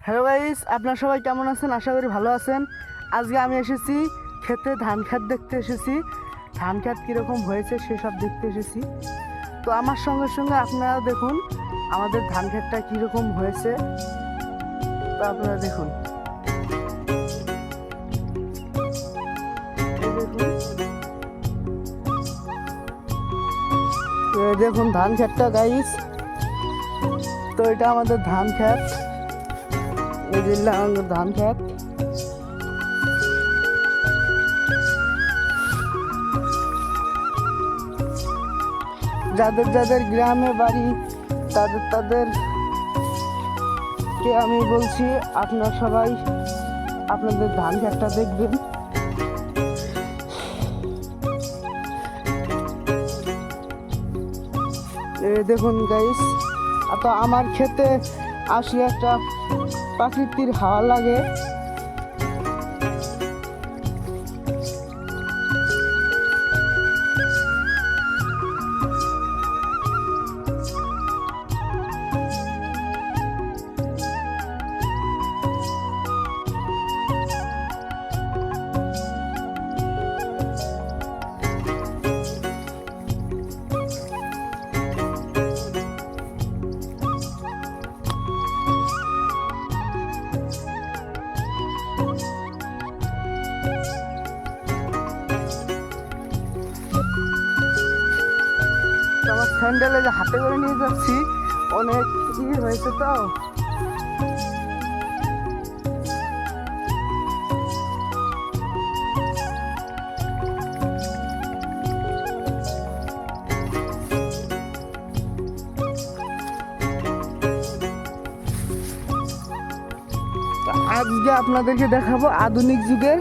Hello guys, আপনারা সবাই কেমন আছেন? আশা করি ভালো আছেন। আজকে আমি এসেছি ক্ষেতে, ধান ক্ষেত দেখতে এসেছি। ধান ক্ষেত কীরকম হয়েছে সেসব দেখতে এসেছি। তো আমার সঙ্গে সঙ্গে আপনারাও দেখুন আমাদের ধান ক্ষেতটা কীরকম হয়েছে। তো আপনারা দেখুন, দেখুন ধান ক্ষেতটা গাইস। তো এটা আমাদের ধান ক্ষেত, এই যে আমাদের ধান ক্ষেত। যাদের যাদের গ্রামে বাড়ি তাদেরকে আমি বলছি আপনারা সবাই আপনাদের ধান ক্ষেতটা দেখবেন। দেখুন গাইস, তো আমার ক্ষেতে আসলে একটা প্রাকৃতিক হাওয়া লাগে। আমার স্যান্ডেলে যে হাতে করে নিয়ে যাচ্ছি অনেক হয়েছে। তো আজকে আপনাদেরকে দেখাবো আধুনিক যুগের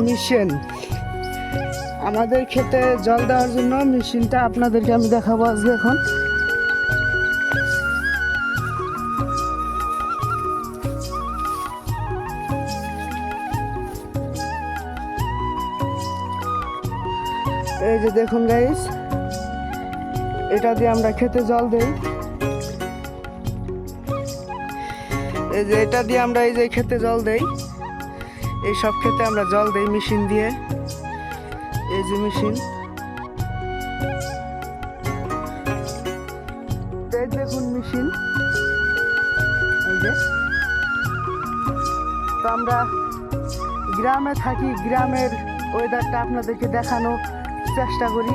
মেশিন। আমাদের ক্ষেতে জল দেওয়ার জন্য মেশিনটা আপনাদেরকে আমি দেখাবো আজকে। এখন এই যে দেখুন গাইস, এটা দিয়ে আমরা ক্ষেতে জল দেই। এই যে এটা দিয়ে আমরা এই যে ক্ষেতে জল দেই, এই সব ক্ষেতে আমরা জল দেই মেশিন দিয়ে। এই যে মেশিন, দেখুন মেশিন। এই যে, তো আমরা গ্রামে থাকি, গ্রামের ওয়েদারটা আপনাদেরকে দেখানোর চেষ্টা করি।